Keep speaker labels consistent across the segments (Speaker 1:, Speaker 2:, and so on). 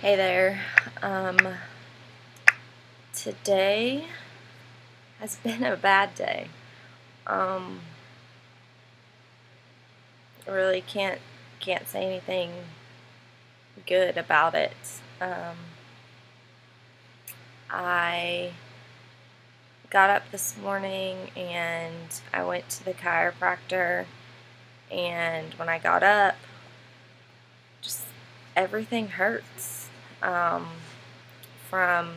Speaker 1: Hey there. Today has been a bad day. I really can't say anything good about it. I got up this morning and I went to the chiropractor, and when I got up, just everything hurts. From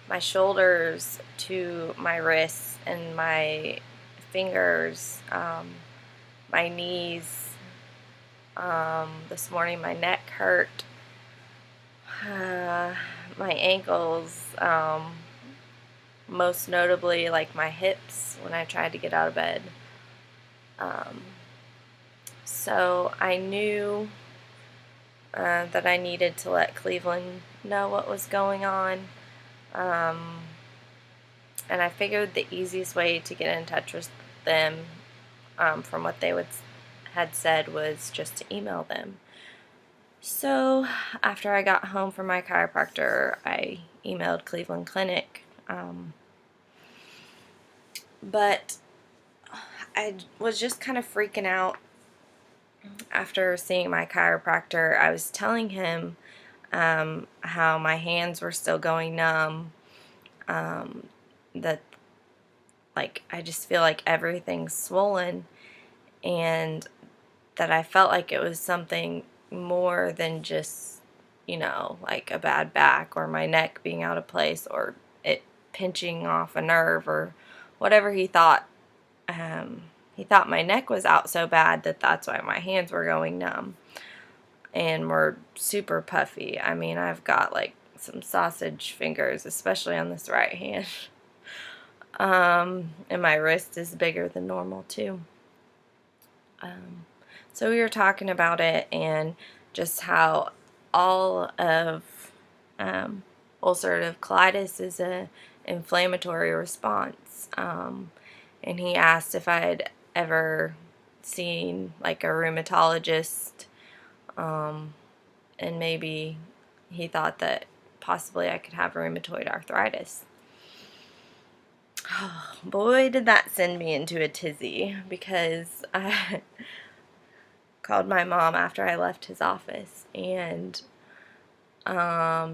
Speaker 1: my shoulders to my wrists and my fingers, my knees. This morning my neck hurt, my ankles, most notably like my hips when I tried to get out of bed. So I knew that I needed to let Cleveland know what was going on. And I figured the easiest way to get in touch with them, from what they had said, was just to email them. So after I got home from my chiropractor, I emailed Cleveland Clinic. But I was just kind of freaking out after seeing my chiropractor. I was telling him how my hands were still going numb, that like I just feel like everything's swollen, and that I felt like it was something more than just, like a bad back or my neck being out of place or it pinching off a nerve or whatever he thought. He thought my neck was out so bad that that's why my hands were going numb and were super puffy. I mean, I've got like some sausage fingers, especially on this right hand. And my wrist is bigger than normal too. So we were talking about it and just how all of ulcerative colitis is an inflammatory response. And he asked if I had ever seen like a rheumatologist, and maybe he thought that possibly I could have rheumatoid arthritis. Oh, boy, did that send me into a tizzy, because I called my mom after I left his office and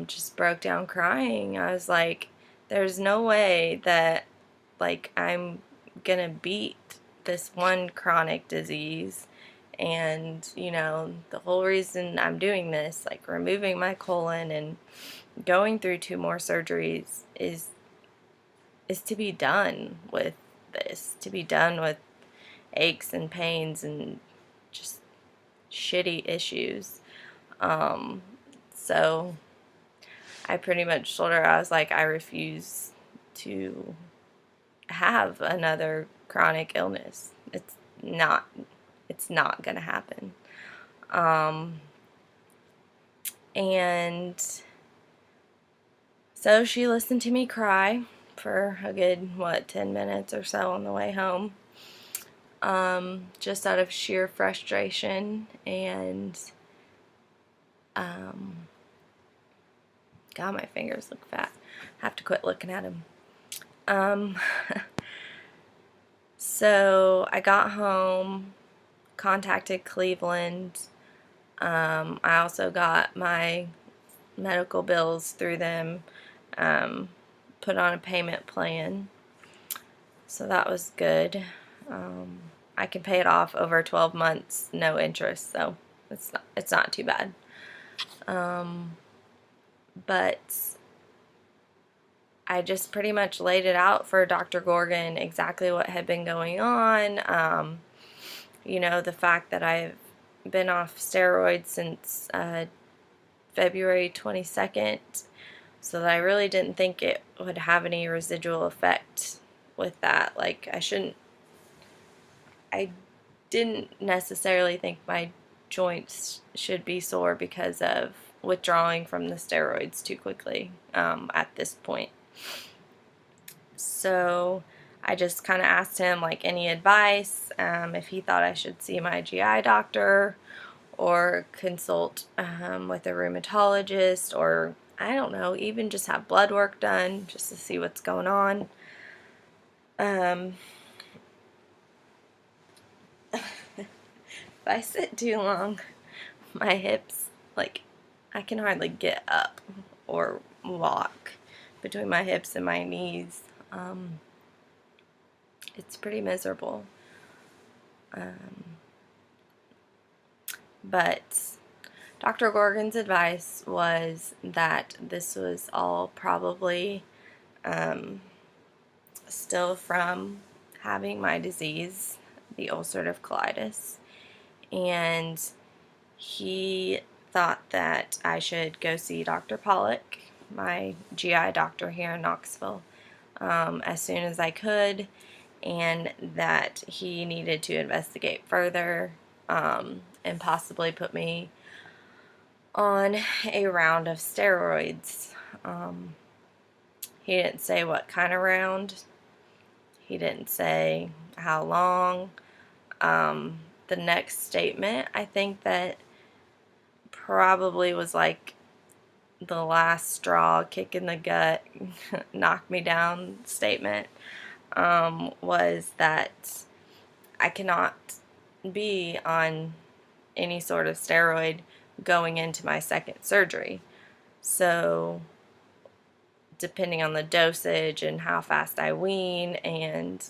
Speaker 1: just broke down crying. I was like, there's no way that like I'm gonna beat this one chronic disease, and the whole reason I'm doing this, like removing my colon and going through 2 more surgeries, is to be done with this, to be done with aches and pains and just shitty issues. So I pretty much told her, I was like, I refuse to have another chronic illness. It's not gonna happen. And so she listened to me cry for a good, 10 minutes or so on the way home. Just out of sheer frustration and, God, my fingers look fat. I have to quit looking at them. So I got home, contacted Cleveland. I also got my medical bills through them, put on a payment plan. So that was good. I can pay it off over 12 months, no interest, so it's not too bad. But I just pretty much laid it out for Dr. Gorgon exactly what had been going on. The fact that I've been off steroids since February 22nd, so that I really didn't think it would have any residual effect with that. Like, I didn't necessarily think my joints should be sore because of withdrawing from the steroids too quickly at this point. So I just kind of asked him like any advice, if he thought I should see my GI doctor, or consult with a rheumatologist, or I don't know, even just have blood work done just to see what's going on. If I sit too long, my hips, like, I can hardly get up or walk between my hips and my knees. It's pretty miserable. But Dr. Gorgon's advice was that this was all probably still from having my disease, the ulcerative colitis, and he thought that I should go see Dr. Pollock, my GI doctor here in Knoxville, as soon as I could, and that he needed to investigate further and possibly put me on a round of steroids. He didn't say what kind of round. He didn't say how long. The next statement, I think that probably was like the last straw, kick in the gut, knock me down statement, was that I cannot be on any sort of steroid going into my second surgery. So depending on the dosage and how fast I wean and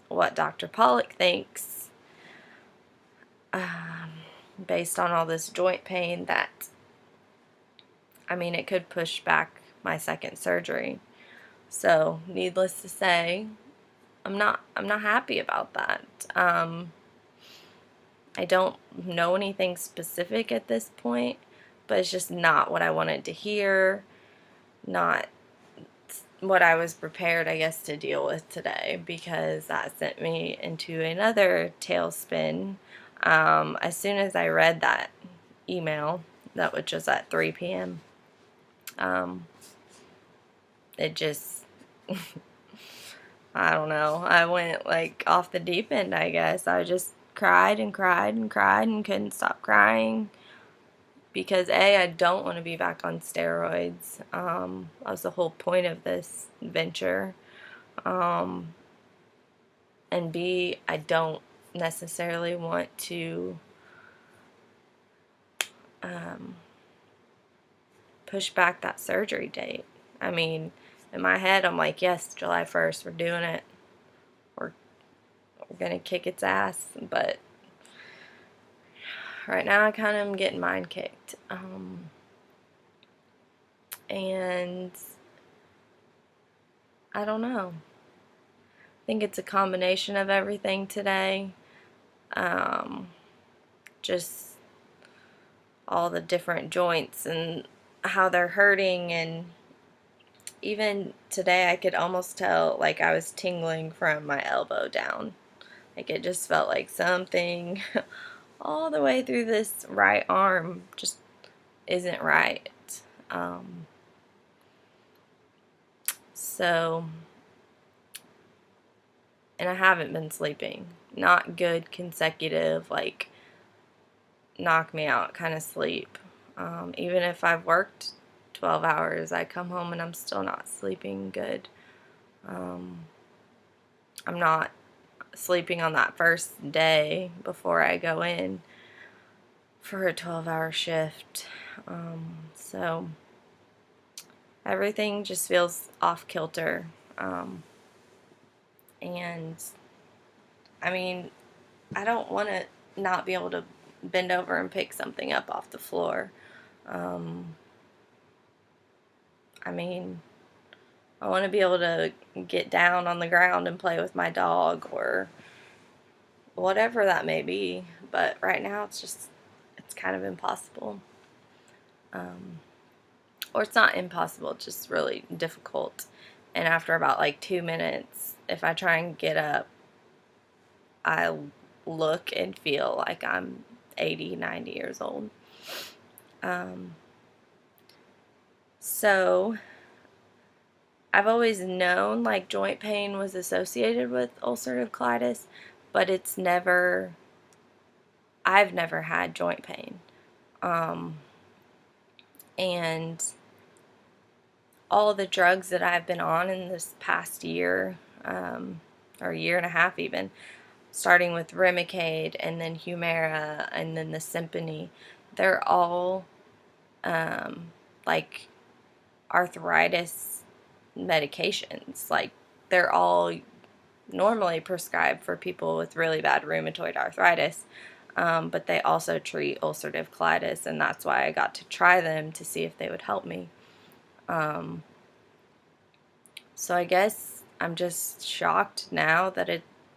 Speaker 1: what Dr. Pollock thinks, based on all this joint pain, that, I mean, it could push back my second surgery. So needless to say, I'm not happy about that. I don't know anything specific at this point, but it's just not what I wanted to hear, not what I was prepared, I guess, to deal with today, because that sent me into another tailspin. As soon as I read that email, that was just at 3 p.m., it just, I don't know, I went like off the deep end, I guess. I just cried and cried and cried and couldn't stop crying because I don't want to be back on steroids. That was the whole point of this venture. And B, I don't necessarily want to push back that surgery date. I mean, in my head, I'm like, yes, July 1st, we're doing it. We're gonna kick its ass, but right now I kind of am getting mind kicked. And I don't know. I think it's a combination of everything today. Just all the different joints and how they're hurting, and even today I could almost tell like I was tingling from my elbow down. Like it just felt like something all the way through this right arm just isn't right. So, and I haven't been sleeping. Not good consecutive, like knock me out kind of sleep. Even if I've worked 12 hours, I come home and I'm still not sleeping good. I'm not sleeping on that first day before I go in for a 12-hour shift. So everything just feels off kilter. And I mean, I don't want to not be able to bend over and pick something up off the floor. I mean, I want to be able to get down on the ground and play with my dog or whatever that may be. But right now it's kind of impossible. Or it's not impossible, it's just really difficult. And after about like 2 minutes, if I try and get up, I look and feel like I'm 80, 90 years old. So I've always known like joint pain was associated with ulcerative colitis, but it's never I've never had joint pain. And all the drugs that I've been on in this past year, or year and a half even, starting with Remicade and then Humira and then the Symphony, they're all like arthritis medications. Like, they're all normally prescribed for people with really bad rheumatoid arthritis, but they also treat ulcerative colitis, and that's why I got to try them to see if they would help me. So I guess I'm just shocked now that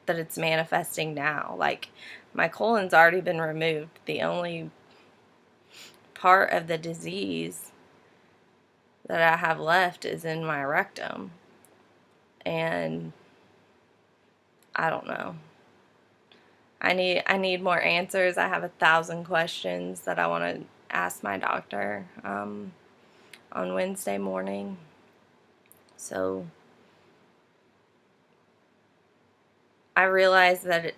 Speaker 1: it's manifesting now. Like, my colon's already been removed. The only part of the disease that I have left is in my rectum. And I don't know. I need more answers. I have 1,000 questions that I want to ask my doctor on Wednesday morning. So I realize that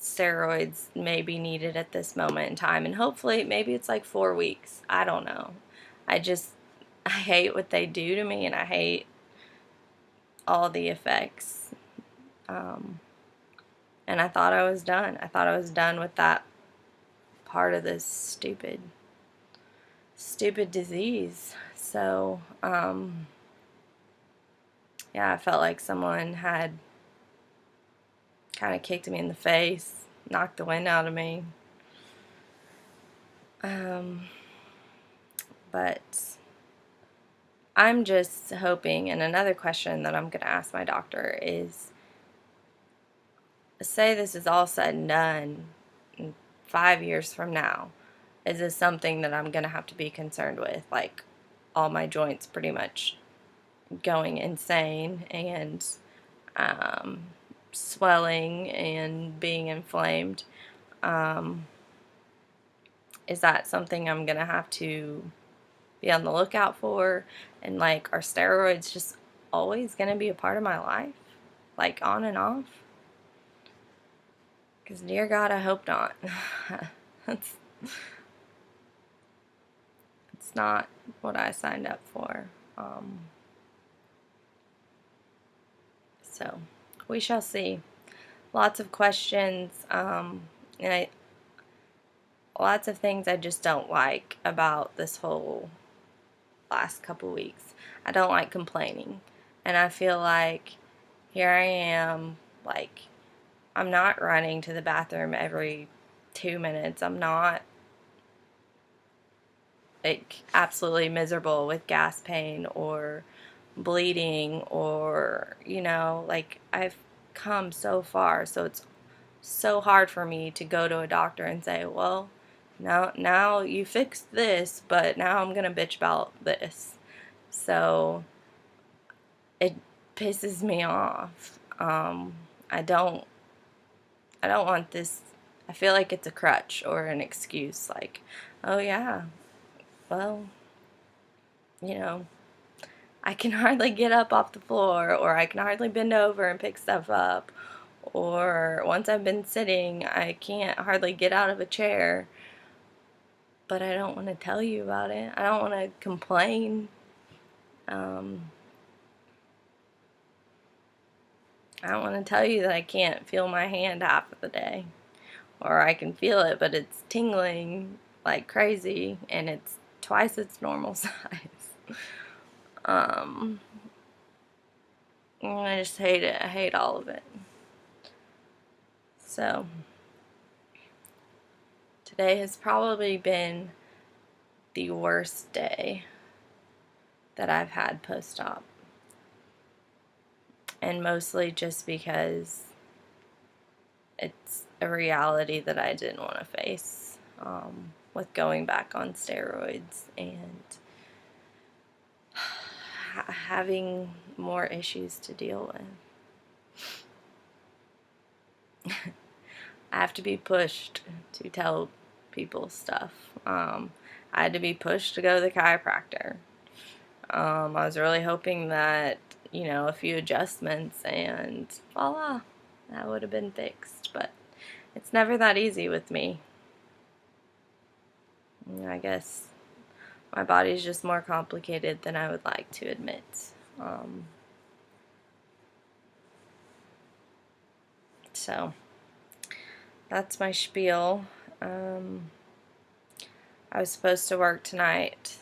Speaker 1: steroids may be needed at this moment in time, and hopefully maybe it's like 4 weeks. I don't know. I hate what they do to me, and I hate all the effects. And I thought I was done. I thought I was done with that part of this stupid disease. So, yeah, I felt like someone had kind of kicked me in the face, knocked the wind out of me. But I'm just hoping, and another question that I'm going to ask my doctor is, say this is all said and done 5 years from now, is this something that I'm going to have to be concerned with? Like, all my joints pretty much going insane and swelling and being inflamed. Is that something I'm going to have to be on the lookout for? And, like, are steroids just always going to be a part of my life? Like, on and off? Because, dear God, I hope not. It's not what I signed up for. So, we shall see. Lots of questions, and lots of things I just don't like about this whole last couple weeks. I don't like complaining, and I feel like here I am, like, I'm not running to the bathroom every 2 minutes. I'm not, like, absolutely miserable with gas pain or bleeding, or, like, I've come so far, so it's so hard for me to go to a doctor and say, well, now you fixed this, but now I'm gonna bitch about this. So it pisses me off. I don't want this. I feel like it's a crutch or an excuse, like, oh yeah, well, I can hardly get up off the floor, or I can hardly bend over and pick stuff up, or once I've been sitting, I can't hardly get out of a chair. But I don't want to tell you about it. I don't want to complain. I don't want to tell you that I can't feel my hand half of the day. Or I can feel it, but it's tingling like crazy, and it's twice its normal size. And I just hate it. I hate all of it. So, today has probably been the worst day that I've had post-op. And mostly just because it's a reality that I didn't want to face, with going back on steroids and having more issues to deal with. I have to be pushed to tell people stuff. I had to be pushed to go to the chiropractor. I was really hoping that, a few adjustments and voila, that would have been fixed. But it's never that easy with me. I guess my body's just more complicated than I would like to admit. So that's my spiel. I was supposed to work tonight,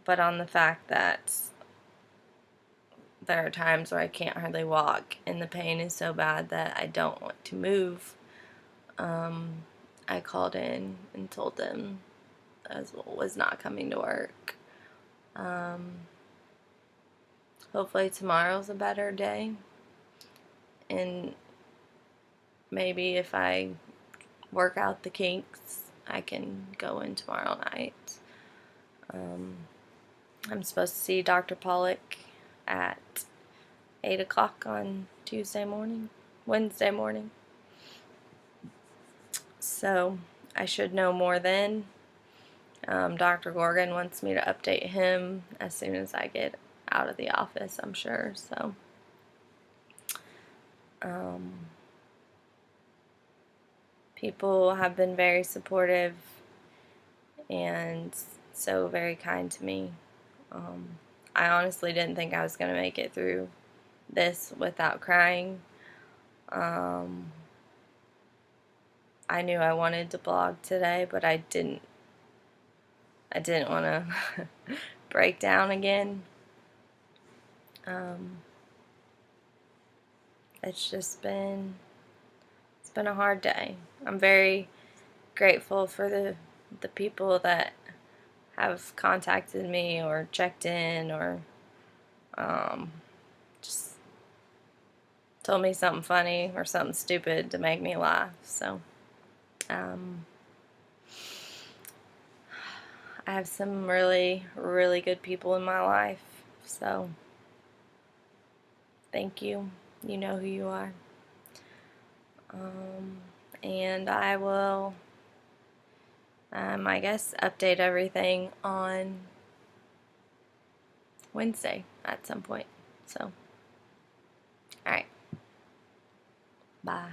Speaker 1: but on the fact that there are times where I can't hardly walk and the pain is so bad that I don't want to move, I called in and told them I was not coming to work. Hopefully tomorrow's a better day, and maybe if I work out the kinks, I can go in tomorrow night. I'm supposed to see Dr. Pollock at 8 o'clock on Wednesday morning. So I should know more then. Dr. Gorgon wants me to update him as soon as I get out of the office, I'm sure. So people have been very supportive and so very kind to me. I honestly didn't think I was going to make it through this without crying. I knew I wanted to blog today, but I didn't want to break down again. It's been a hard day. I'm very grateful for the people that have contacted me or checked in or just told me something funny or something stupid to make me laugh. So I have some really, really good people in my life. So thank you. You know who you are. And I will, I guess, update everything on Wednesday at some point. So, alright. Bye.